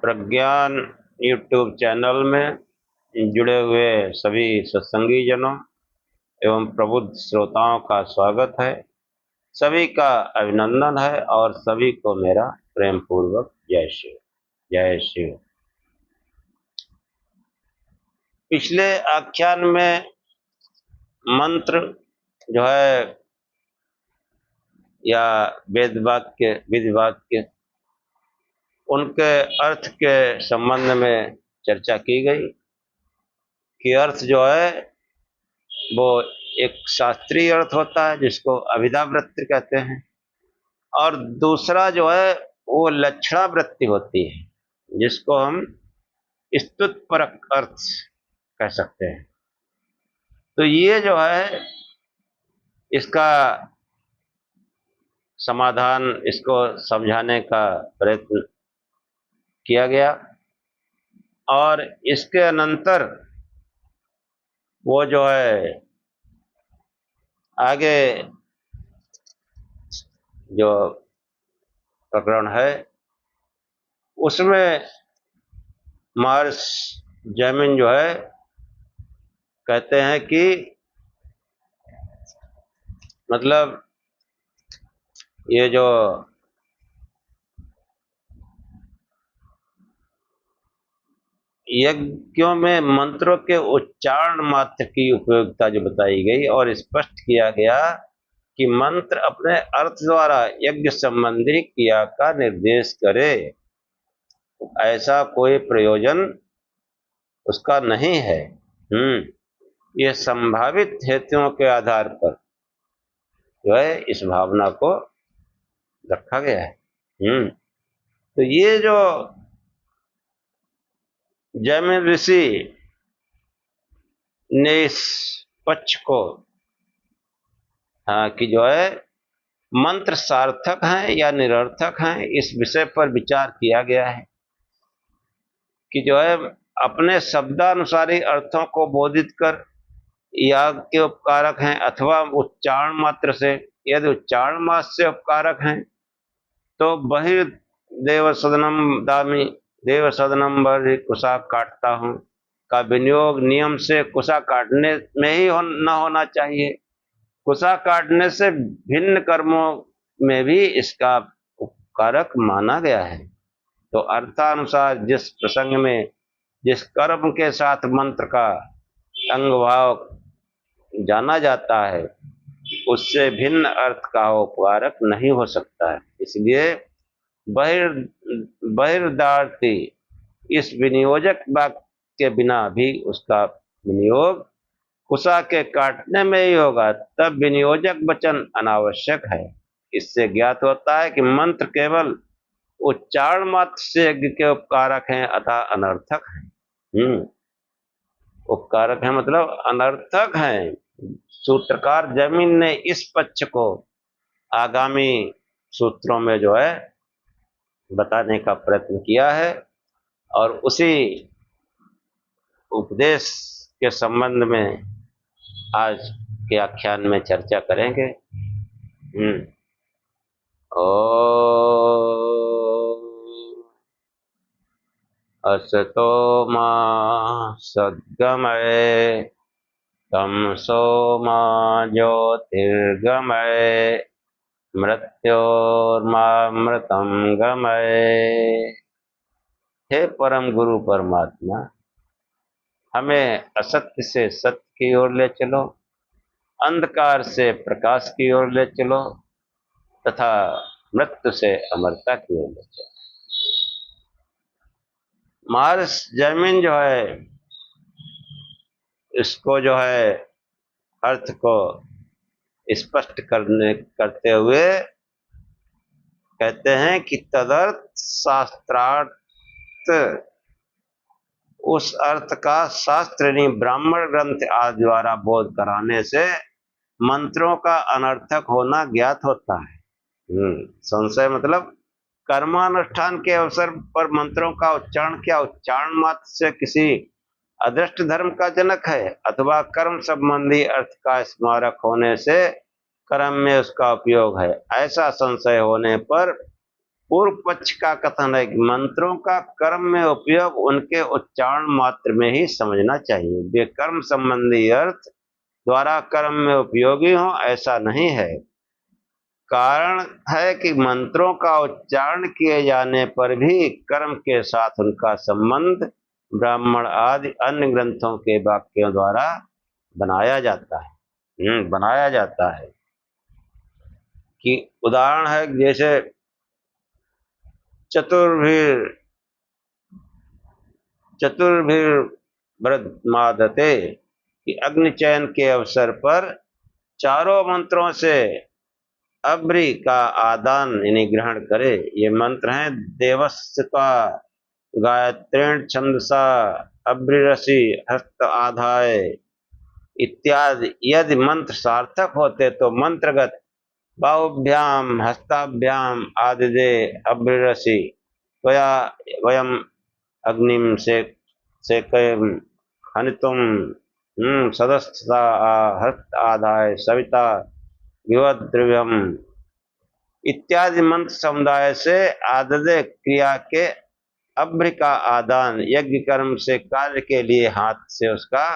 प्रज्ञान YouTube channel में जुड़े हुए सभी सत्संगी जनों एवं प्रबुद्ध श्रोताओं का स्वागत है। सभी का अभिनंदन है और सभी को मेरा प्रेम पूर्वक जय शिव जय शिव। पिछले आख्यान में मंत्र जो है या वेद वाक्य विधि वाक्य उनके अर्थ के संबंध में चर्चा की गई कि अर्थ जो है वो एक शास्त्रीय अर्थ होता है जिसको अभिधावृत्ति कहते हैं, और दूसरा जो है वो लक्षणावृत्ति होती है जिसको हम स्तुतिपरक अर्थ कह सकते हैं। तो ये जो है इसका समाधान, इसको समझाने का प्रयत्न किया गया और इसके अनंतर वो जो है आगे जो प्रकरण है उसमें महर्षि जैमिन जो है कहते हैं कि मतलब ये जो यज्ञों में मंत्रों के उच्चारण मात्र की उपयोगिता जो बताई गई और स्पष्ट किया गया कि मंत्र अपने अर्थ द्वारा यज्ञ संबंधी क्रिया का निर्देश करे, ऐसा कोई प्रयोजन उसका नहीं है। ये संभावित हेतुओं के आधार पर जो है इस भावना को रखा गया है। तो ये जो जैमिन ऋषि ने इस पक्ष को कि जो है मंत्र सार्थक हैं या निरर्थक हैं, इस विषय पर विचार किया गया है कि जो है अपने शब्दानुसारी अर्थों को बोधित कर याग के उपकारक हैं अथवा उच्चारण मात्र से। यदि उच्चारण मात्र से उपकारक हैं तो बहिर्देव सदनम दामी देव सदनम बर कुशा काटता हूँ का विनियोग नियम से कुशा काटने में ही न होना चाहिए। कुशा काटने से भिन्न कर्मों में भी इसका उपकारक माना गया है। तो अर्थानुसार जिस प्रसंग में जिस कर्म के साथ मंत्र का अंगभाव जाना जाता है उससे भिन्न अर्थ का उपकारक नहीं हो सकता है। इसलिए बहिर्दार्थी इस विनियोजक वाक्य के बिना भी उसका विनियोग कुशा के काटने में ही होगा, तब विनियोजक वचन अनावश्यक है। इससे ज्ञात होता है कि मंत्र केवल उच्चारण मात्र से यज्ञ के उपकारक हैं अतः अनर्थक हैं। उपकारक है मतलब अनर्थक हैं। सूत्रकार जैमिन ने इस पक्ष को आगामी सूत्रों में जो है बताने का प्रयत्न किया है और उसी उपदेश के संबंध में आज के आख्यान में चर्चा करेंगे। असतो मा सद्गमय तमसो मा ज्योतिर्गमय मृत्योर्मामृतं गमय। हे परम गुरु परमात्मा, हमें असत्य से सत्य की ओर ले चलो, अंधकार से प्रकाश की ओर ले चलो तथा मृत्यु से अमरता की ओर ले चलो। महर्षि जैमिन जो है इसको जो है अर्थ को स्पष्ट करते हुए कहते हैं कि तदर्थ शास्त्रार्थ, उस अर्थ का शास्त्र ब्राह्मण ग्रंथ आदि द्वारा बोध कराने से मंत्रों का अनर्थक होना ज्ञात होता है। संशय मतलब कर्मानुष्ठान के अवसर पर मंत्रों का उच्चारण क्या उच्चारण मात्र से किसी अदृष्ट धर्म का जनक है अथवा कर्म संबंधी अर्थ का स्मारक होने से कर्म में उसका उपयोग है, ऐसा संशय होने पर पूर्व पक्ष का कथन है कि मंत्रों का कर्म में उपयोग उनके उच्चारण मात्र में ही समझना चाहिए। वे कर्म संबंधी अर्थ द्वारा कर्म में उपयोगी हो ऐसा नहीं है। कारण है कि मंत्रों का उच्चारण किए जाने पर भी कर्म के साथ उनका संबंध ब्राह्मण आदि अन्य ग्रंथों के वाक्यों द्वारा बनाया जाता है। कि उदाहरण है जैसे चतुर्भिर्ब्रह्मादते कि अग्नि चयन के अवसर पर चारों मंत्रों से अब्रि का आदान यानी ग्रहण करे। ये मंत्र हैं देवस्यता गायत्रेण छंदसा अब्रिरसि हस्त आधाय इत्यादि। यदि मंत्र सार्थक होते तो मंत्रगत बाहुभ्याम हस्ताभ्याम आदिदे अब्रिरसि त्वया वयम अग्निम से खनितुम सदस्यता हस्त आधाय सविता विवद्रव्यम इत्यादि मंत्र समुदाय से आददे क्रिया के अभ्र का आदान यज्ञ कर्म से कार्य के लिए हाथ से उसका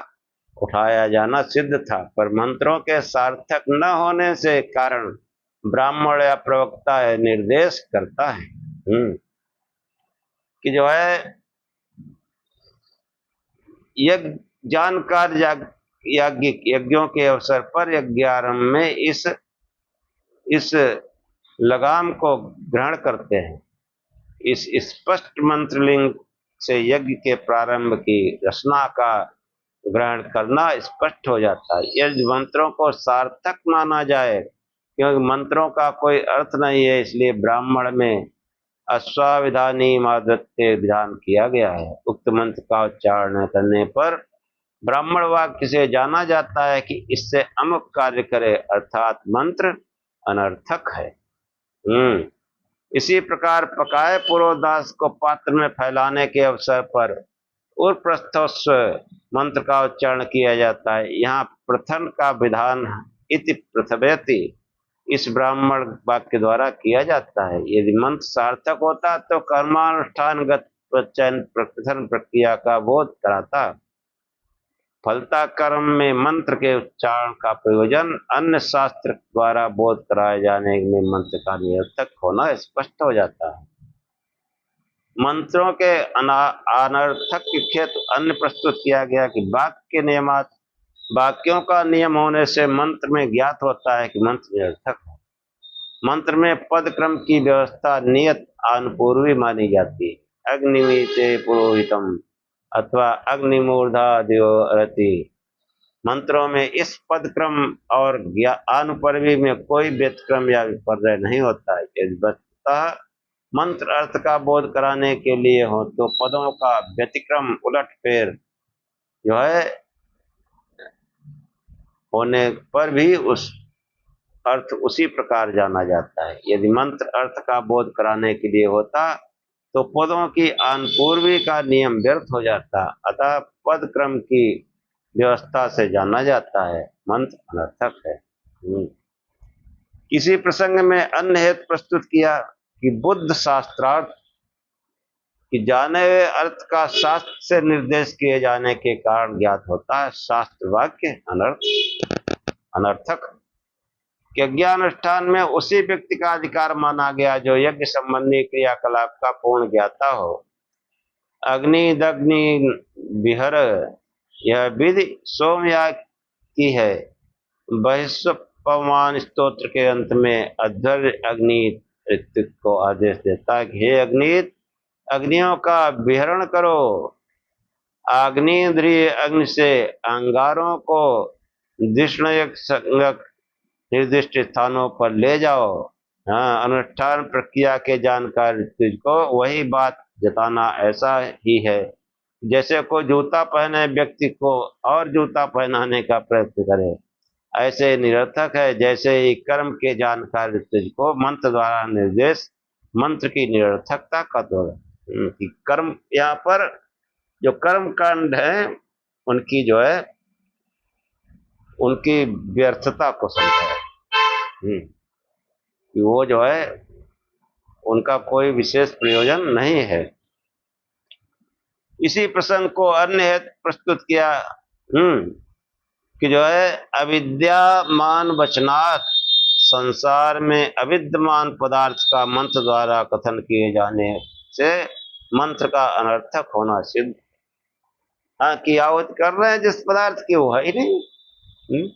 उठाया जाना सिद्ध था। पर मंत्रों के सार्थक न होने से कारण ब्राह्मण या प्रवक्ता निर्देश करता है कि जो है यज्ञ जानकार यज्ञों के अवसर पर यज्ञारंभ में इस लगाम को ग्रहण करते हैं। इस स्पष्ट मंत्रलिंग से यज्ञ के प्रारंभ की रचना का ग्रहण करना स्पष्ट हो जाता है। यदि मंत्रों को सार्थक माना जाए क्योंकि मंत्रों का कोई अर्थ नहीं है, इसलिए ब्राह्मण में अश्वाविधानी मादृत्य विधान किया गया है। उक्त मंत्र का उच्चारण करने पर ब्राह्मण वाक्य से जाना जाता है कि इससे अमुक कार्य करे, अर्थात मंत्र अनर्थक है। इसी प्रकार पकाए पुरोदास को पात्र में फैलाने के अवसर पर उर्प्रस्थस्व मंत्र का उच्चारण किया जाता है। यहाँ प्रथन का विधान इति प्रथवेति इस ब्राह्मण वाक्य द्वारा किया जाता है। यदि मंत्र सार्थक होता तो कर्मानुष्ठानगत प्रथन प्रक्रिया का बोध कराता। फलता कर्म में मंत्र के उच्चारण का प्रयोजन अन्य शास्त्र द्वारा बोध कराए जाने में मंत्र का निरर्थक होना स्पष्ट हो जाता है। मंत्रों के अनर्थक हेतु अन्य प्रस्तुत किया गया कि वाक्य नियमात वाक्यों का नियम होने से मंत्र में ज्ञात होता है कि मंत्र निरर्थक है। मंत्र में पद क्रम की व्यवस्था नियत अनुपूर्वी मानी जाती है। अग्निमीते पुरोहितम अथवा अग्निमूर्धादियो रति। मंत्रों में इस पद क्रम और अनुपर्वी में कोई व्यतिक्रम या विपर्य नहीं होता है। यदि वस्तुतः मंत्र अर्थ का बोध कराने के लिए हो तो पदों का व्यतिक्रम उलट फेर जो है होने पर भी उस अर्थ उसी प्रकार जाना जाता है। यदि मंत्र अर्थ का बोध कराने के लिए होता तो पदों की अनुपूर्वी का नियम व्यर्थ हो जाता, अतः पद क्रम की व्यवस्था से जाना जाता है। मंत्र अनर्थक है। किसी प्रसंग में अन्य हेतु प्रस्तुत किया कि बुद्ध शास्त्रार्थ कि जाने हुए अर्थ का शास्त्र से निर्देश किए जाने के कारण ज्ञात होता है। शास्त्र वाक्य अनर्थक। यज्ञानुष्ठान में उसी व्यक्ति का अधिकार माना गया जो यज्ञ संबंधी क्रियाकलाप का पूर्ण ज्ञाता हो। अग्नि दग्नि विहर यह विधि सोमयाग की है। बहिष्पमान स्तोत्र के अंत में अध्वर्य अग्नि ऋत्विक को आदेश देता है कि हे अग्नि अग्नियों का विहरण करो। आग्नेन्द्रिय अग्नि से अंगारों को संगक निर्दिष्ट स्थानों पर ले जाओ। अनुष्ठान प्रक्रिया के जानकार तुझको वही बात जताना ऐसा ही है जैसे कोई जूता पहने व्यक्ति को और जूता पहनाने का प्रयत्न करे। ऐसे निरर्थक है जैसे ही कर्म के जानकार तुझको मंत्र द्वारा निर्देश मंत्र की निरर्थकता का दौर कि कर्म यहाँ पर जो कर्म कांड है उनकी जो है उनकी व्यर्थता को समझा कि वो जो है उनका कोई विशेष प्रयोजन नहीं है। इसी प्रसंग को अन्य हेतु प्रस्तुत किया कि जो है अविद्यामान वचनात् संसार में अविद्यमान पदार्थ का मंत्र द्वारा कथन किए जाने से मंत्र का अनर्थक होना सिद्ध। हाँ, की आवत कर रहे हैं जिस पदार्थ की वो है ही नहीं।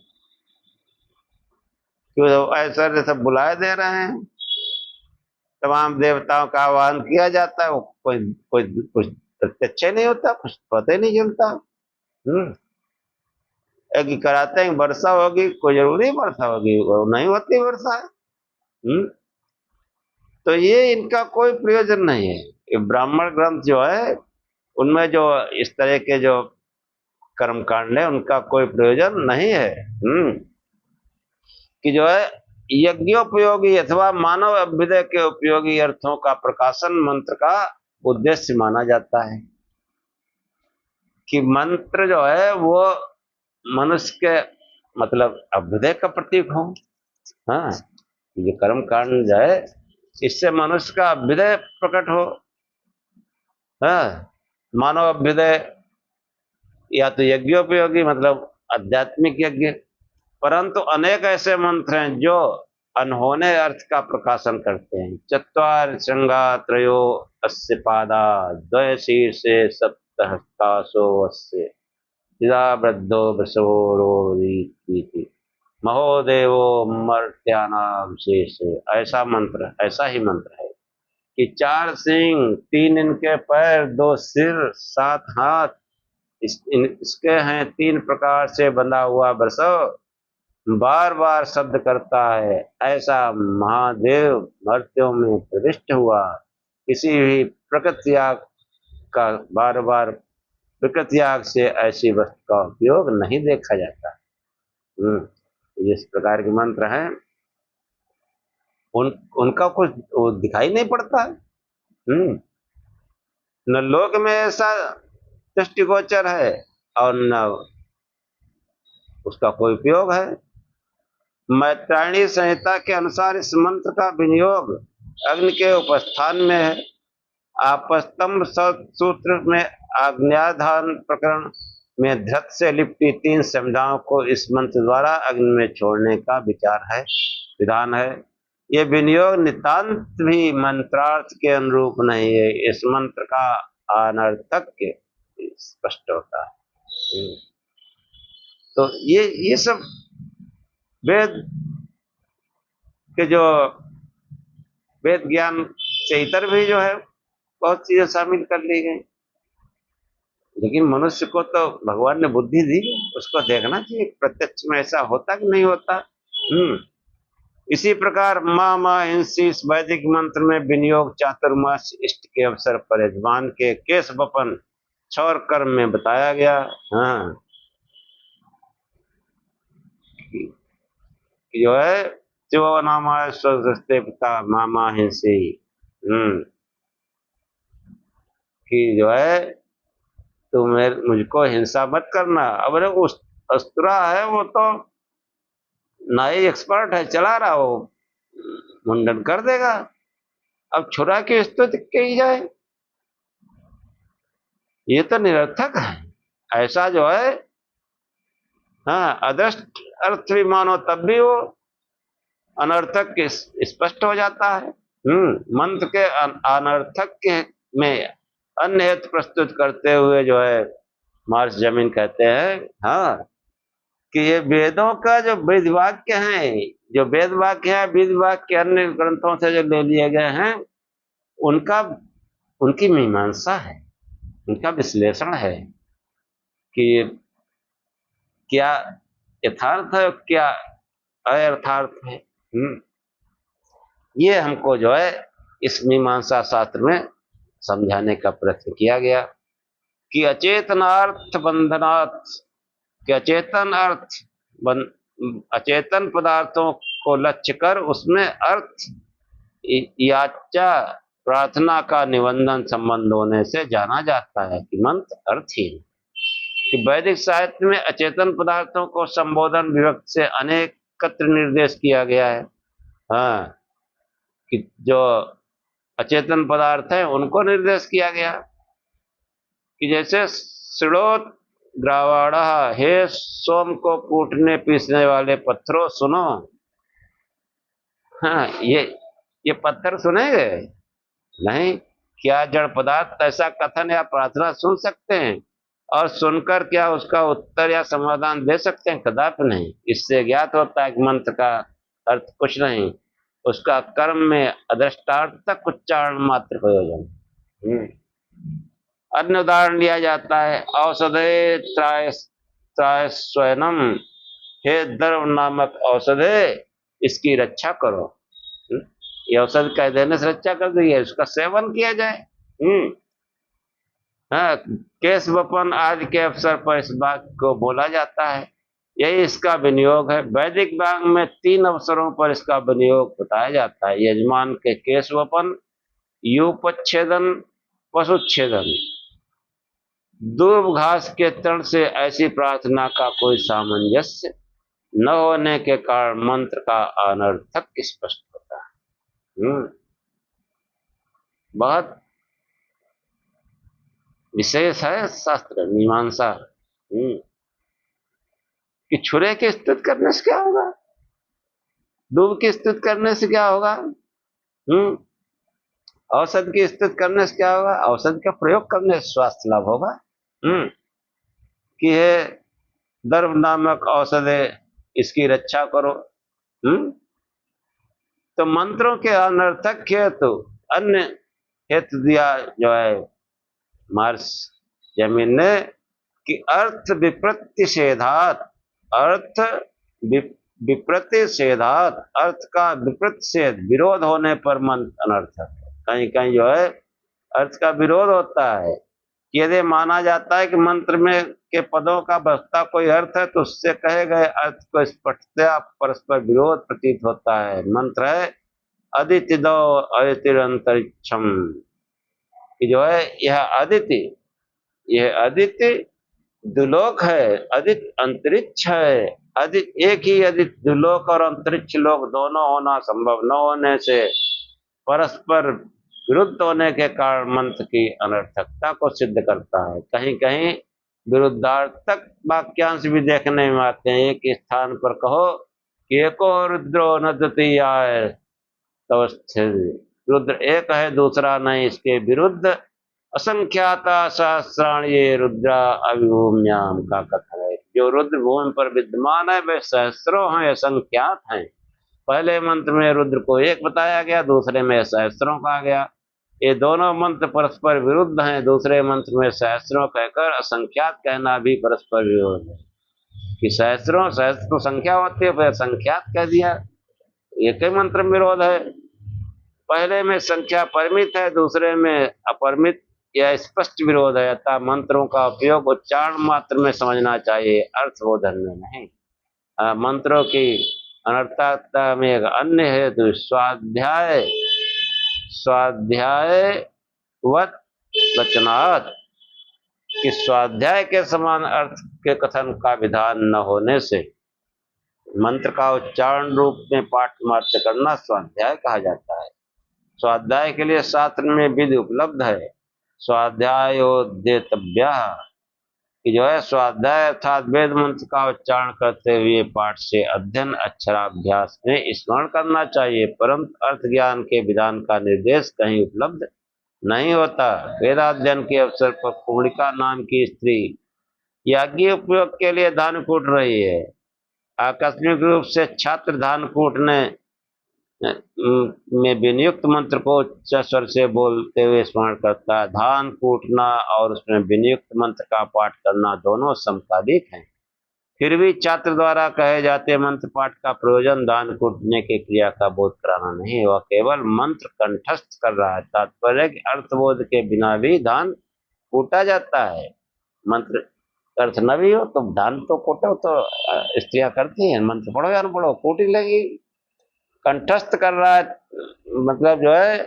क्यों ऐसा जैसे बुलाए दे रहे हैं, तमाम देवताओं का आह्वान किया जाता है, वो कोई कोई कुछ प्रत्यक्ष नहीं होता, कुछ पता ही नहीं चलता। एक कराते हैं वर्षा होगी, कोई जरूरी वर्षा होगी, वो नहीं होती वर्षा। तो ये इनका कोई प्रयोजन नहीं है। ये ब्राह्मण ग्रंथ जो है उनमें जो इस तरह के जो कर्मकांड है उनका कोई प्रयोजन नहीं है। कि जो है यज्ञोपयोगी अथवा मानव अभ्युदय के उपयोगी अर्थों का प्रकाशन मंत्र का उद्देश्य माना जाता है। कि मंत्र जो है वो मनुष्य के मतलब अभ्युदय का प्रतीक हो। हाँ, ये कर्म कांड जो है इससे मनुष्य का अभ्युदय प्रकट हो। हाँ, मानव अभ्युदय या तो यज्ञोपयोगी मतलब आध्यात्मिक यज्ञ। परंतु अनेक ऐसे मंत्र हैं जो अनहोने अर्थ का प्रकाशन करते हैं। चत्वार श्रृंगा त्रयो अस्य पादा द्वय शीर्षे सप्तहस्तासो वस्य इदा वृद्धो वृषोरोरीति महोदेवो मर्त्यानाम शेष। ऐसा मंत्र, ऐसा ही मंत्र है कि 4 सिंह, 3 इनके पैर, 2 सिर, 7 हाथ, इसके हैं 3 प्रकार से बंधा हुआ वृषभ बार बार शब्द करता है। ऐसा महादेव मर्त्यों में प्रविष्ट हुआ। किसी भी प्रकृति याग का बार बार प्रकृति याग से ऐसी वस्तु का उपयोग नहीं देखा जाता। इस प्रकार के मंत्र हैं, उनका कुछ दिखाई नहीं पड़ता। न लोक में ऐसा दृष्टिगोचर है और न उसका कोई उपयोग है। मैत्रायणी संहिता के अनुसार इस मंत्र का विनियोग अग्नि के उपस्थान में है। आपस्तंभ सूत्र में आज्ञाधान प्रकरण में धृत से लिपटी 3 संहिताओं को इस मंत्र द्वारा अग्नि में छोड़ने का विधान है। ये विनियोग नितांत भी मंत्रार्थ के अनुरूप नहीं है। इस मंत्र का अनर्थक स्पष्ट होता है। तो ये सब वेद के जो वेद ज्ञान से इतर भी जो है बहुत चीजें शामिल कर ली गई। लेकिन मनुष्य को तो भगवान ने बुद्धि दी, उसको देखना चाहिए प्रत्यक्ष में ऐसा होता कि नहीं होता। इसी प्रकार माँ हिंसी इस वैदिक मंत्र में विनियोग चातुर्मास इष्ट के अवसर पर यजमान के केश बपन क्षौर कर्म में बताया गया। हाँ, जो है जो नामाय स्वस्ते पिता मामा हिंसी, कि जो है तुम मुझको हिंसा मत करना। अब उस अस्त्रा है वो तो नाई एक्सपर्ट है, चला रहा, वो मुंडन कर देगा। अब छुरा की स्तुति की जाए, ये तो निरर्थक है। ऐसा जो है हाँ अदृष्ट अर्थ भी मानो तब भी वो अनर्थक स्पष्ट हो जाता है। मंत्र के अनर्थक के में अन्य हेतु प्रस्तुत करते हुए जो है मार्स जमीन कहते हैं हाँ कि ये वेदों का जो वेद वाक्य है, जो वेद वाक्य है, वेद वाक्य अन्य ग्रंथों से जो ले लिए गए हैं उनकी मीमांसा है, उनका विश्लेषण है कि क्या यथार्थ है क्या अयथार्थ है। ये हमको जो है इस मीमांसा शास्त्र में समझाने का प्रयत्न किया गया कि अचेतनार्थ बंधनात्, कि अचेतन पदार्थों को लक्ष्य कर उसमें अर्थ याचा प्रार्थना का निबंधन संबंध होने से जाना जाता है कि मंत्र अर्थहीन। कि वैदिक साहित्य में अचेतन पदार्थों को संबोधन विभक्त से अनेकत्र निर्देश किया गया है। हाँ, कि जो अचेतन पदार्थ हैं उनको निर्देश किया गया कि जैसे श्रोत ग्रावाड़ा, हे सोम को कूटने पीसने वाले पत्थरों सुनो। हाँ, ये पत्थर सुनेंगे नहीं? क्या जड़ पदार्थ ऐसा कथन या प्रार्थना सुन सकते हैं और सुनकर क्या उसका उत्तर या समाधान दे सकते हैं? कदापि नहीं। इससे ज्ञात होता है कि मंत्र का अर्थ कुछ नहीं, उसका कर्म में अदृष्टार्थक उच्चारण मात्र प्रयोजन। अन्य उदाहरण लिया जाता है, औषधे त्राय त्राय स्वयनम, हे द्रव नामक औषधे इसकी रक्षा करो। ये औषध कह देने से रक्षा कर दी है, उसका सेवन किया जाए। हाँ, केश वपन आदि के अवसर पर इस बात को बोला जाता है, यही इसका विनियोग है। वैदिक भाग में 3 अवसरों पर इसका विनियोग बताया जाता है, यजमान के केश वपन, यूपच्छेदन, पशुच्छेदन। दूब घास के तण से ऐसी प्रार्थना का कोई सामंजस्य न होने के कारण मंत्र का अनर्थक स्पष्ट होता है। बहुत विशेष है शास्त्र मीमांसा। कि छुरे की स्तुति करने से क्या होगा, दूब की स्तुति करने से क्या होगा, औषध की स्तुति करने से क्या होगा, औषध का प्रयोग करने से स्वास्थ्य लाभ होगा। कि हे दर्भ नामक औषधे इसकी रक्षा करो। तो मंत्रों के अनर्थक हेतु अन्य हेतु दिया जो है मार्स जमीन ने कि अर्थ विप्रतिषेधात, अर्थ विप्रतिषेधात, अर्थ का विप्रतिषेध विरोध होने पर मंत्र अनर्थक है। कहीं कहीं जो है अर्थ का विरोध होता है। यदि माना जाता है कि मंत्र में के पदों का बसता कोई अर्थ है तो उससे कहे गए अर्थ को स्पष्टतया परस्पर विरोध प्रतीत होता है। मंत्र है अदिति दो अदितिरंतरिक्षम, जो है यह अदिति दुलोक है, अदित अंतरिक्ष है। अदित एक ही अदित दुलोक और अंतरिक्ष लोक दोनों होना संभव न होने से परस्पर विरुद्ध होने के कारण मंत्र की अनर्थकता को सिद्ध करता है। कहीं कहीं विरुद्धार्थक वाक्यांश भी देखने में आते हैं। एक स्थान पर कहो कि एको रुद्रो न द्वितीयाय तव रुद्र एक है दूसरा नहीं, इसके विरुद्ध असंख्याता सहस्राणी रुद्रा अभिभूम्याम का कथन है। जो रुद्र भूमि पर विद्यमान है वे सहस्रों हैं, असंख्यात हैं। पहले मंत्र में रुद्र को एक बताया गया, दूसरे में सहस्रों कहा गया। ये दोनों मंत्र परस्पर विरुद्ध हैं। दूसरे मंत्र में सहस्रों कहकर असंख्यात कहना भी परस्पर विरोध है कि सहस्रों सहस्र तो संख्या होती है, फिर असंख्यात कह दिया, एक ही मंत्र में विरोध है। पहले में संख्या परिमित है, दूसरे में अपरिमित, यह स्पष्ट विरोध है। अतः मंत्रों का उपयोग उच्चारण मात्र में समझना चाहिए, अर्थबोधन में नहीं। मंत्रों की अनर्थकता में एक अन्य हेतु स्वाध्यायवत वचनात्, कि स्वाध्याय के समान अर्थ के कथन का विधान न होने से मंत्र का उच्चारण रूप में पाठ मात्र करना स्वाध्याय कहा जाता है। स्वाध्याय के लिए शास्त्र में विधि उपलब्ध है। स्वाध्यायोद्येतव्य, कि जो है स्वाध्याय अर्थात वेद मंत्र का उच्चारण करते हुए पाठ से अध्ययन अक्षराभ्यास में स्मरण करना चाहिए, परंतु अर्थ ज्ञान के विधान का निर्देश कहीं उपलब्ध नहीं होता। वेदाध्ययन के अवसर पर पूर्णिका नाम की स्त्री याज्ञिक उपयोग के लिए धान कूट रही है। आकस्मिक रूप से छात्र धान कूटने में विनियुक्त मंत्र को उच्च स्वर से बोलते हुए स्मरण करता है। धान कूटना और उसमें विनियुक्त मंत्र का पाठ करना दोनों समकालिक हैं। फिर भी छात्र द्वारा कहे जाते मंत्र पाठ का प्रयोजन धान कूटने की क्रिया का बोध कराना नहीं, वह केवल मंत्र कंठस्थ कर रहा है। तात्पर्य कि अर्थबोध के बिना भी धान कूटा जाता है। मंत्र अर्थ न भी हो तो धान तो कूटो, तो स्त्रियां करती हैं, मंत्र पढ़ो या न पढ़ो कूटी लगी। कंठस्थ कर रहा है मतलब जो है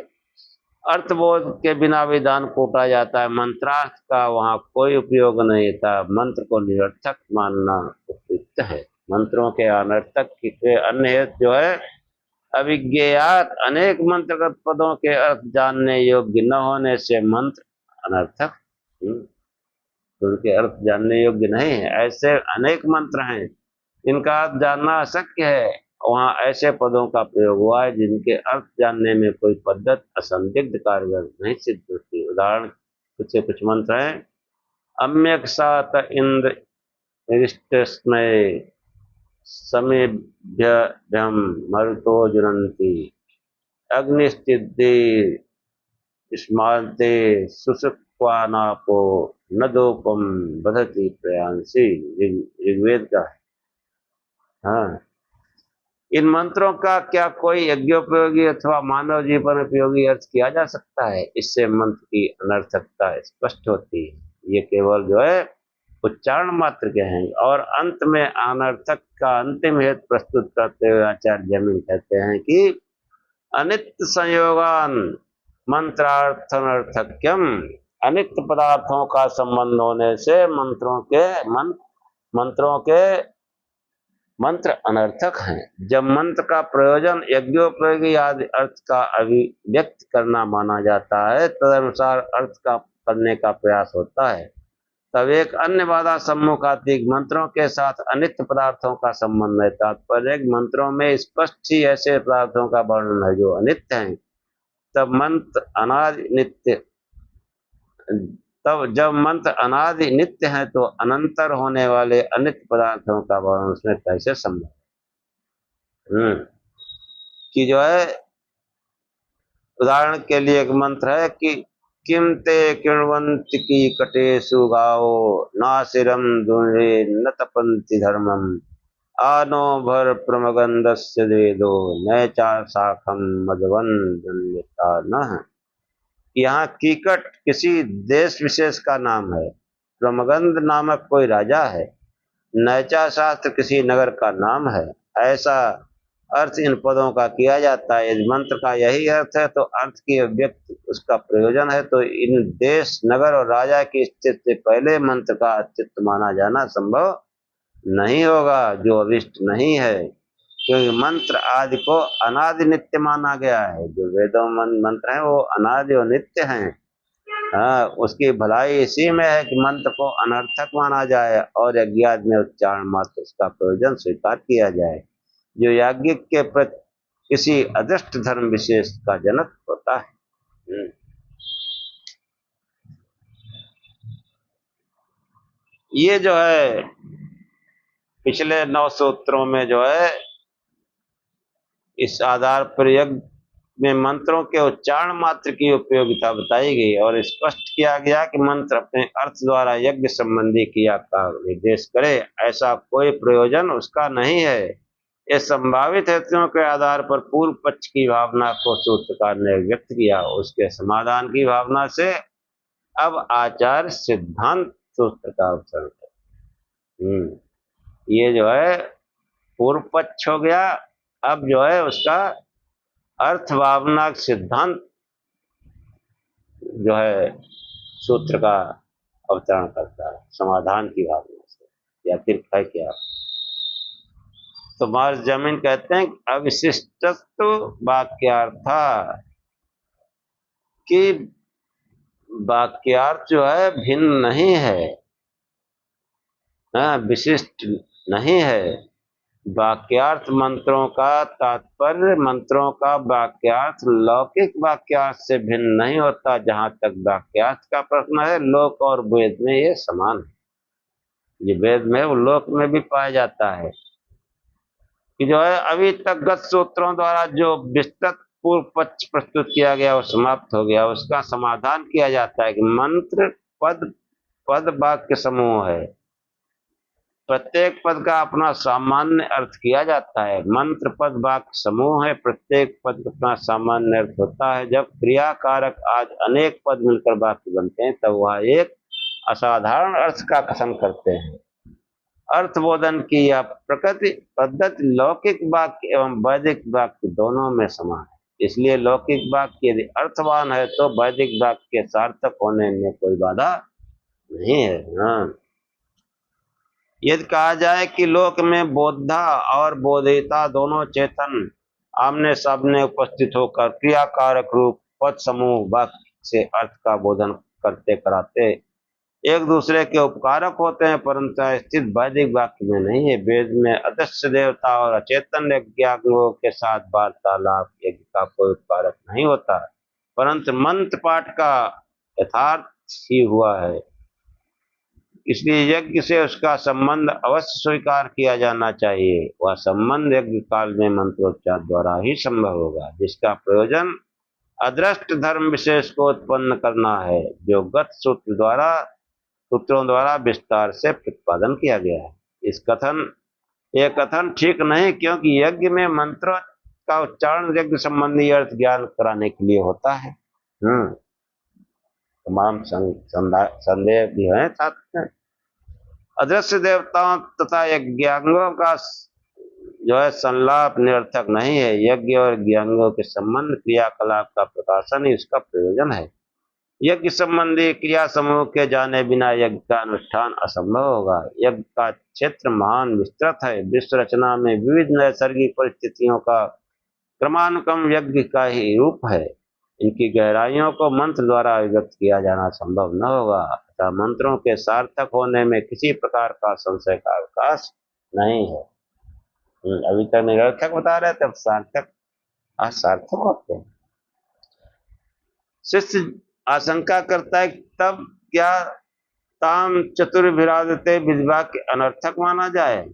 अर्थबोध के बिना भी दान कूटा जाता है। मंत्रार्थ का वहाँ कोई उपयोग नहीं था। मंत्र को निरर्थक मानना उपयुक्त है। मंत्रों के अनर्थक के अन्य जो है अविज्ञेयात अनेक मंत्रगत पदों के अर्थ जानने योग्य न होने से मंत्र अनर्थक। तो उनके अर्थ जानने योग्य नहीं है। ऐसे अनेक मंत्र हैं इनका अर्थ जानना अशक्य है, वहां ऐसे पदों का प्रयोग हुआ है जिनके अर्थ जानने में कोई पद्धत असंदिग्ध कारगर नहीं सिद्ध होती। उदाहरण कुछ मंत्र हैं। अम्यक सात इंद्र रिष्टस्मय समेभ्यम मरुतो जुनन्ति अग्निस्तिद्धि स्मारते सुसुक्वानापो नदोपम बधति प्रयांसी। ऋग्वेद का है। हाँ, इन मंत्रों का क्या कोई यज्ञोपयोगी अथवा मानव जीवन उपयोगी अर्थ किया जा सकता है? इससे मंत्र की अनर्थकता स्पष्ट होती है। ये केवल जो है उच्चारण मात्र के हैं। और अंत में अनर्थक का अंतिम हेतु प्रस्तुत करते हुए आचार्य जमीन कहते हैं कि अनित्य संयोगान मंत्रार्थनर्थक्यम। अनित्य पदार्थों का संबंध होने से मंत्रों के मंत्र अनर्थक हैं। जब मंत्र का प्रयोजन यज्ञोपयोगी आदि अर्थ का अभिव्यक्त करना माना जाता है, तदनुसार अर्थ का करने का प्रयास होता है, तब एक अन्य बाधा सम्मुखातिक मंत्रों के साथ अनित्य पदार्थों का संबंध है। तात्पर्य मंत्रों में स्पष्ट ही ऐसे पदार्थों का वर्णन है जो अनित्य हैं। तब जब मंत्र अनादि नित्य है तो अनंतर होने वाले अनित्य पदार्थों का वर्णन उसमें कैसे संभव है? कि जो है उदाहरण के लिए एक मंत्र है कि किम ते किण्वन्ति की कटेषु गावो नासिरम दुरे न तपन्ति धर्मम आनो भर प्रमगंधस्य वेदो नैचा शाखम मधवन्ता न। यहाँ कीकट किसी देश विशेष का नाम है, प्रमगंध नामक कोई राजा है, नैचा शास्त्र किसी नगर का नाम है। ऐसा अर्थ इन पदों का किया जाता है। यदि मंत्र का यही अर्थ है तो अर्थ की अभिव्यक्ति उसका प्रयोजन है, तो इन देश नगर और राजा की स्थिति से पहले मंत्र का अस्तित्व माना जाना संभव नहीं होगा, जो अभिष्ट नहीं है, क्योंकि मंत्र आदि को अनादि नित्य माना गया है। जो वेदों मंत्र हैं वो अनादि और नित्य हैं। हाँ, उसकी भलाई इसी में है कि मंत्र को अनर्थक माना जाए और यज्ञ में उच्चारण मात्र उसका प्रयोजन स्वीकार किया जाए, जो याज्ञिक के प्रति किसी अदृष्ट धर्म विशेष का जनक होता है। ये जो है पिछले 9 सूत्रों में जो है इस आधार पर यज्ञ में मंत्रों के उच्चारण मात्र की उपयोगिता बताई गई और स्पष्ट किया गया कि मंत्र अपने अर्थ द्वारा यज्ञ संबंधी क्रिया का निर्देश करे, ऐसा कोई प्रयोजन उसका नहीं है। ये संभावित हेतुओं के आधार पर पूर्व पक्ष की भावना को सूत्रकार ने व्यक्त किया। उसके समाधान की भावना से अब आचार्य सिद्धांत सूत्र का अवसर है। ये जो है पूर्व पक्ष हो गया। अब जो है उसका अर्थ भावना सिद्धांत जो है सूत्र का अवतरण करता है समाधान की भावना से, या फिर है क्या। तो मार्स जमीन कहते हैं अविशिष्टत्व वाक्यार्था, कि वाक्यार्थ जो है भिन्न नहीं है, विशिष्ट नहीं है। वाक्यार्थ मंत्रों का तात्पर्य मंत्रों का वाक्यार्थ लौकिक वाक्यार्थ से भिन्न नहीं होता। जहां तक वाक्यार्थ का प्रश्न है, लोक और वेद में ये समान है। ये वेद में वो लोक में भी पाया जाता है कि जो है अभी तक गत सूत्रों द्वारा जो विस्तृत पूर्व पक्ष प्रस्तुत किया गया वो समाप्त हो गया। उसका समाधान किया जाता है कि मंत्र पद वाक्य समूह है, प्रत्येक पद का अपना सामान्य अर्थ किया जाता है। मंत्र पद वाक्य समूह है, प्रत्येक पद का अपना सामान्य अर्थ होता है। जब क्रियाकारक आज अनेक पद मिलकर वाक्य बनते हैं तब वह एक असाधारण अर्थ का कथन करते हैं। अर्थबोधन की यह प्रकृति पद्धति लौकिक वाक्य एवं वैदिक वाक्य दोनों में समान है। इसलिए लौकिक वाक्य यदि अर्थवान है तो वैदिक वाक्य के सार्थक होने में कोई बाधा नहीं है। यदि कहा जाए कि लोक में बोधा और बोधिता दोनों चेतन आमने सामने उपस्थित होकर क्रियाकारक रूप पद समूह वाक्य से अर्थ का बोधन करते कराते एक दूसरे के उपकारक होते हैं, परंतु स्थित वैदिक वाक्य में नहीं है। वेद में अदृश्य देवता और अचेतन यज्ञों के साथ वार्तालाप यज्ञ का कोई उपकारक नहीं होता, परंतु मंत्र पाठ का यथार्थ ही हुआ है, इसलिए यज्ञ से उसका संबंध अवश्य स्वीकार किया जाना चाहिए। वह संबंध यज्ञ काल में मंत्रोच्चार द्वारा ही संभव होगा, जिसका प्रयोजन अदृष्ट धर्म विशेष को उत्पन्न करना है, जो गत सूत्रों द्वारा विस्तार से प्रतिपादन किया गया है। यह कथन ठीक नहीं, क्योंकि यज्ञ में मंत्र का उच्चारण यज्ञ संबंधी अर्थ ज्ञान कराने के लिए होता है। तमाम संदेह भी है साथ में। अदृश्य देवताओं तथा यज्ञांगों का जो है संलाप निरर्थक नहीं है। यज्ञ और यज्ञांगों के संबंध क्रियाकलाप का प्रकाशन ही उसका प्रयोजन है। यज्ञ संबंधी क्रिया समूह के जाने बिना यज्ञ का अनुष्ठान असंभव होगा। यज्ञ का क्षेत्र महान विस्तृत है। विश्व रचना में विविध नैसर्गिक परिस्थितियों का क्रमानुक्रम यज्ञ का ही रूप है। इनकी गहराइयों को मंत्र द्वारा अभिव्यक्त किया जाना संभव न होगा, अतः मंत्रों के सार्थक होने में किसी प्रकार का संशय का अवकाश नहीं है। अभी तक निरर्थक बता रहे थे, अब सार्थक असार्थक होते हैं। शिष्य आशंका करता है, तब क्या ताम चतुर्भिरादते विधिवाक्य अनर्थक माना जाए?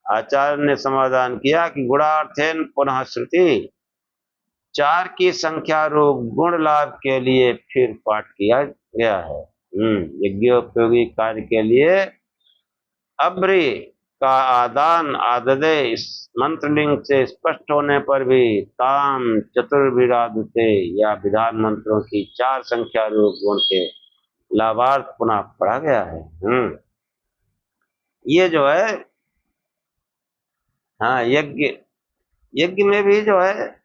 आचार्य ने समाधान किया कि गुणार्थेन पुनः श्रुति 4 की संख्या रूप गुण लाभ के लिए फिर पाठ किया गया है। यज्ञोपयोगी कार्य के लिए अब्रि का आदान आददे इस मंत्रलिंग से स्पष्ट होने पर भी ताम चतुर्विरादते या विधान मंत्रों की 4 संख्या रूप गुण के लाभार्थ पुनः पढ़ा गया है। ये जो है, हाँ, यज्ञ में भी जो है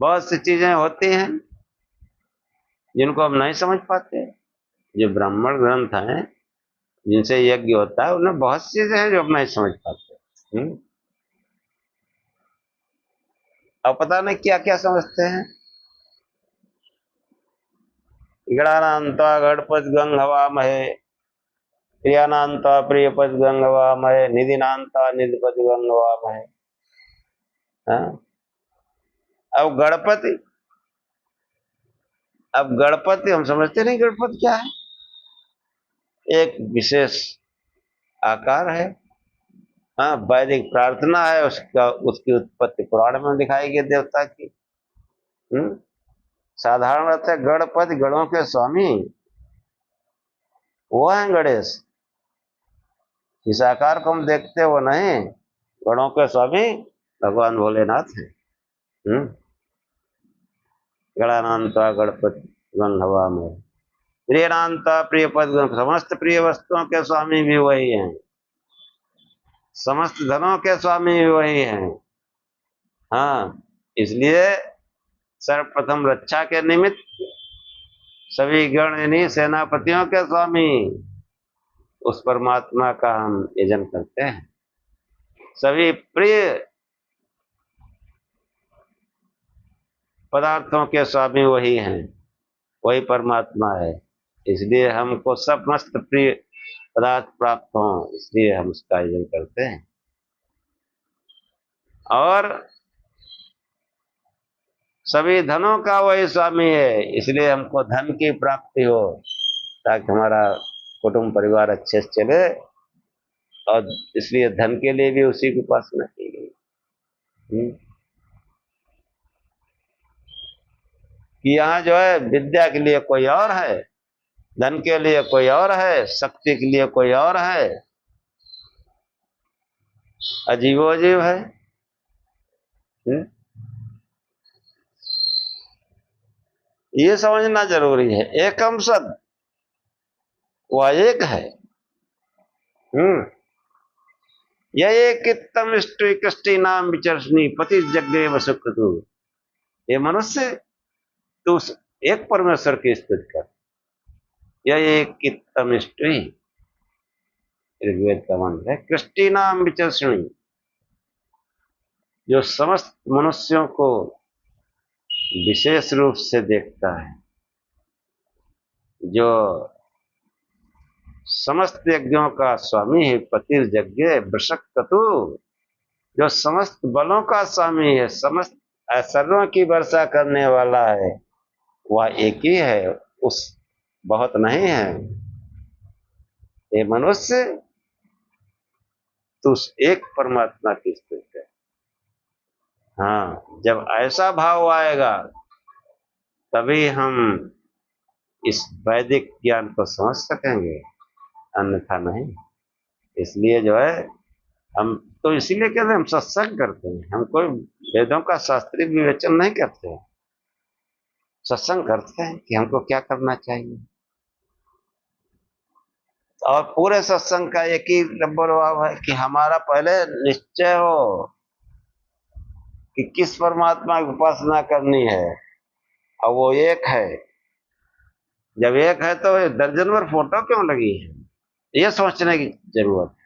बहुत सी चीजें होती हैं जिनको हम नहीं समझ पाते। जो ब्राह्मण ग्रंथ हैं जिनसे यज्ञ होता है, उनमें बहुत सी चीजें हैं जो हम नहीं समझ पाते। अब पता नहीं क्या क्या समझते हैं। गणानांता गणपत गंग हवा महे, प्रियानांता प्रियपद गंग हवा महे, निधिनांता निधिपद गंग हवा महे। अब गणपति हम समझते नहीं, गणपति क्या है? एक विशेष आकार है। हाँ, वैदिक प्रार्थना है, उसकी उत्पत्ति पुराण में दिखाई गई देवता की। साधारण अर्थ है गणपति, गणों के स्वामी वो है गणेश। इस आकार को हम देखते वो नहीं, गणों के स्वामी भगवान भोलेनाथ है। गणानांता गणपति गण हवा में, प्रियनांता प्रिय पद, समस्त प्रिय वस्तुओं के स्वामी भी वही हैं, समस्त धनों के स्वामी भी वही हैं। हाँ, इसलिए सर्वप्रथम रक्षा के निमित्त सभी गण यानी सेनापतियों के स्वामी उस परमात्मा का हम यजन करते हैं। सभी प्रिय पदार्थों के स्वामी वही हैं, वही परमात्मा है। इसलिए हमको समस्त प्रिय पदार्थ प्राप्त हो, इसलिए हम उसका यजन करते हैं। और सभी धनों का वही स्वामी है, इसलिए हमको धन की प्राप्ति हो, ताकि हमारा कुटुंब परिवार अच्छे से चले, और इसलिए धन के लिए भी उसी की उपासना की गई। कि यहाँ जो है विद्या के लिए कोई और है, धन के लिए कोई और है, शक्ति के लिए कोई और है, अजीबो अजीब है। ये समझना जरूरी है। एकम सद, वह एक है। यह एक तम कृष्टि नाम विचर्षणी पति जग्गे वसुक्रतु। ये मनुष्य तो उस एक परमेश्वर की स्तुति कर। यह एक तम ऋग्वेद का मंत्र है, कृष्टि नाम विचर्षणी, जो समस्त मनुष्यों को विशेष रूप से देखता है, जो समस्त यज्ञों का स्वामी है, पतिर्यज्ञ वृषक कतु, जो समस्त बलों का स्वामी है, समस्त ऐश्वर्यों की वर्षा करने वाला है, वह एक ही है, उस बहुत नहीं है। ये मनुष्य तो उस एक परमात्मा की स्तुति है। हाँ, जब ऐसा भाव आएगा तभी हम इस वैदिक ज्ञान को समझ सकेंगे, अन्यथा नहीं। इसलिए जो है हम तो इसीलिए कहते हैं, हम सत्संग करते हैं, हम कोई वेदों का शास्त्रीय विवेचन नहीं करते हैं, सत्संग करते हैं कि हमको क्या करना चाहिए। और पूरे सत्संग का एक ही भाव है कि हमारा पहले निश्चय हो कि किस परमात्मा की उपासना करनी है, और वो एक है। जब एक है तो दर्जन भर फोटो क्यों लगी है, ये सोचने की जरूरत है।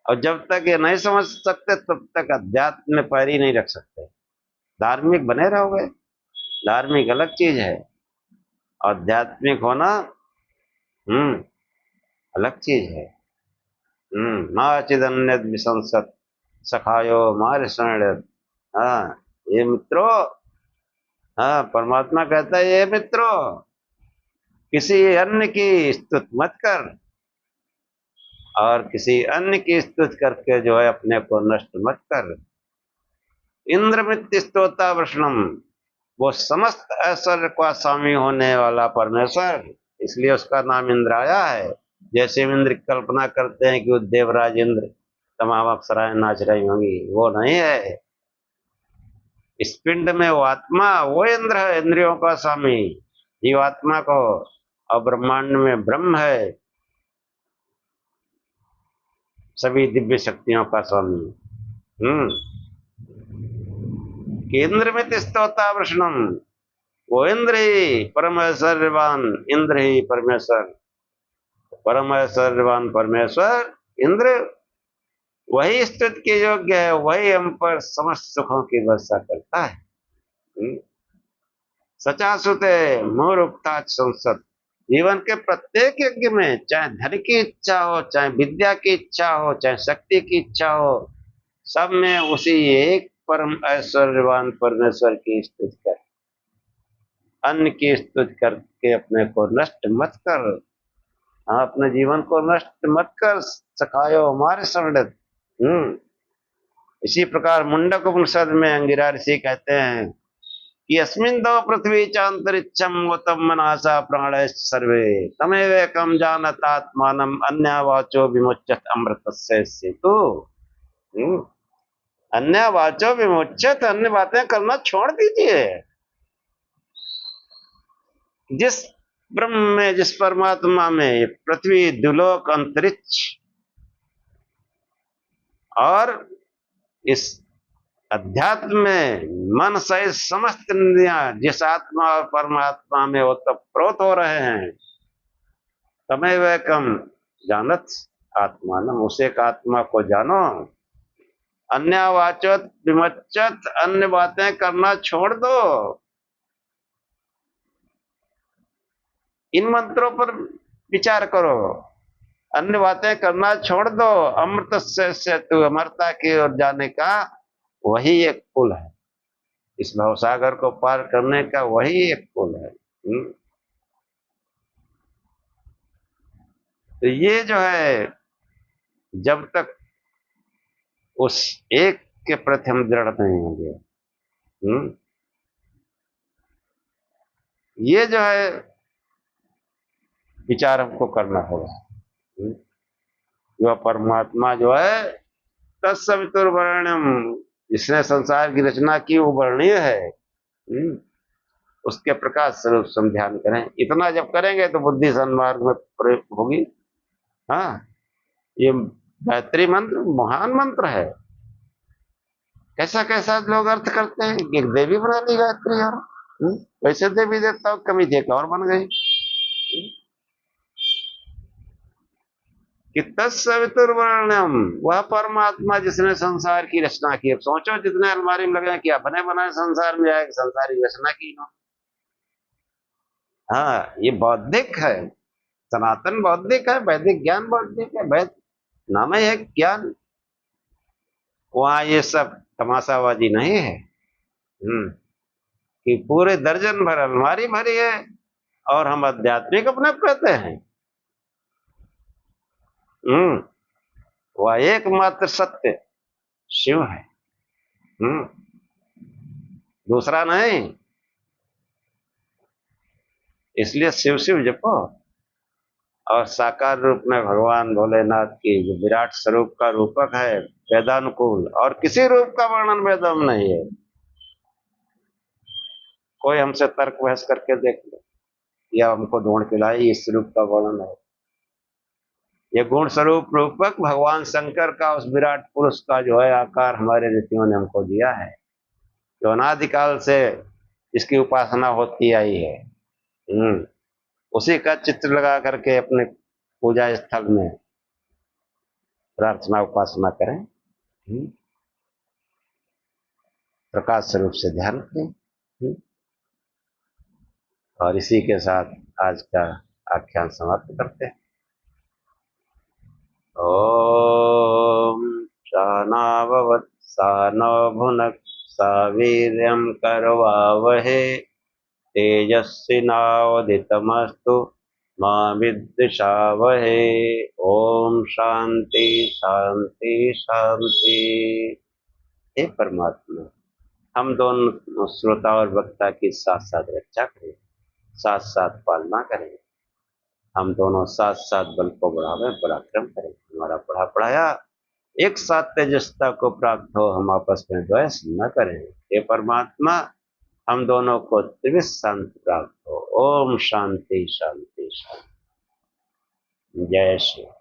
और जब तक ये नहीं समझ सकते तब तक अध्यात्म में पैर ही नहीं रख सकते। धार्मिक बने रहोगे, धार्मिक अलग चीज है, आध्यात्मिक होना अलग चीज है। नाचिदन्य विसंसत सखायो मार शरण। हाँ, ये मित्रों, हाँ परमात्मा कहता है ये मित्रों, किसी अन्य की स्तुति मत कर, और किसी अन्य की स्तुति करके जो है अपने को नष्ट मत कर। इंद्रमित स्तोता वृष्णम, वो समस्त ऐश्वर्य का स्वामी होने वाला परमेश्वर, इसलिए उसका नाम इंद्र आया है। जैसे इंद्र की कल्पना करते हैं कि वो देवराज इंद्र तमाम अप्सराएं नाच रही होंगी, वो नहीं है। इस पिंड में वो आत्मा, वो इंद्र है, इंद्रियों का स्वामी जीवात्मा को, और ब्रह्मांड में ब्रह्म है, सभी दिव्य शक्तियों का स्वामी। इंद्र में स्तोता वृष्णम, वो इंद्र ही परम ऐश्वर्यवान, इंद्र ही परमेश्वर, परम ऐश्वर्यवान परमेश्वर इंद्र, वही स्तुति के योग्य है, वही हम पर समस्त सुखों की वर्षा करता है। सचा सुते मूर्खता संसद, जीवन के प्रत्येक यज्ञ में, चाहे धन की इच्छा हो, चाहे विद्या की इच्छा हो, चाहे शक्ति की इच्छा हो, सब में उसी एक परम ऐश्वर्यवान परमेश्वर की स्तुति कर, अन्य की स्तुति करके अपने को नष्ट मत कर। हाँ, अपने जीवन को नष्ट मत कर, सखायो हमारे शरणत। इसी प्रकार मुंडक उपनिषद में अंगिरा ऋषि कहते हैं कि अस्मिन् दो पृथ्वी चांतरिक्षम गौतम मनासा प्राण सर्वे तमेव एकम जानत आत्मानम अन्य वाचो विमुच्यत अमृतस्य सेतु। अन्य वाचो विमुच्यत, अन्य बातें करना छोड़ दीजिए। जिस ब्रह्म में, जिस परमात्मा में पृथ्वी, दुलोक, अंतरिक्ष और इस अध्यात्म में मन सहित समस्त इंद्रियां, जिस आत्मा और परमात्मा में वो तब प्रोत हो रहे हैं, तमेव एकम जानत आत्मानम, उसे एक आत्मा को जानो। अन्य वाचत विमच्चत, अन्य बातें करना छोड़ दो। इन मंत्रों पर विचार करो, अन्य बातें करना छोड़ दो। अमृत से तू अमरता की ओर जाने का वही एक पुल है, इस भवसागर को पार करने का वही एक पुल है। तो ये जो है, जब तक उस एक के प्रति हम दृढ़ नहीं होंगे, ये जो है विचार हमको करना होगा। जो परमात्मा जो है तत्सवितुर्वरेण्यम, जिसने संसार की रचना की वो वर्णीय है, उसके प्रकाश स्वरूप हम ध्यान करें। इतना जब करेंगे तो बुद्धि सन्मार्ग में प्रयोग होगी। हाँ, ये गायत्री मंत्र महान मंत्र है। कैसा कैसा लोग अर्थ करते हैं, एक देवी बना ली गायत्री, और वैसे देवी देवताओं कमी थी, एक और बन गई। कि तत्सवितुर्वरेण्यम, वह परमात्मा जिसने संसार की रचना की। अब सोचो जितने अलमारी में लगे कि अपने बनाए संसार में आए, संसार की रचना की इन्होंने। हाँ, ये बौद्धिक है, सनातन बौद्धिक है, वैदिक ज्ञान बौद्धिक है। वैद नाम ही है ज्ञान। वहां ये सब तमाशाबाजी नहीं है। कि पूरे दर्जन भर अलमारी भरी है और हम आध्यात्मिक अपने कहते हैं। हम्म वह एकमात्र सत्य शिव है। हम्म दूसरा नहीं। इसलिए शिव शिव जपो। और साकार रूप में भगवान भोलेनाथ की जो विराट स्वरूप का रूपक है, वेदानुकूल, और किसी रूप का वर्णन वेदों में नहीं है। कोई हमसे तर्क बहस करके देख ले या हमको ढूंढ के लाए इस रूप का वर्णन है। ये गुण स्वरूप रूपक भगवान शंकर का, उस विराट पुरुष का जो है आकार हमारे ऋषियों ने हमको दिया है, जो अनादिकाल से इसकी उपासना होती आई है। उसी का चित्र लगा करके अपने पूजा स्थल में प्रार्थना उपासना करें। प्रकाश स्वरूप से ध्यान करें। और इसी के साथ आज का आख्यान समाप्त करते हैं। ओम सहनाववत् सहनौ भुनक्तु सह वीर्यं करवावहै तेजस्विनावधीतमस्तु मा विद्विषावहै। ओम शांति शांति शांति। हे परमात्मा, हम दोनों श्रोता और वक्ता की साथ साथ रक्षा करें, साथ साथ पालना करें। हम दोनों साथ साथ बल को बढ़ावे, पराक्रम करें। हमारा पढ़ा पढ़ाया एक साथ तेजस्ता को प्राप्त हो, हम आपस में द्वेष न करें। हे परमात्मा, हम दोनों को त्रिविध शांति प्राप्त हो। ओम शांति शांति शांति। जय श्री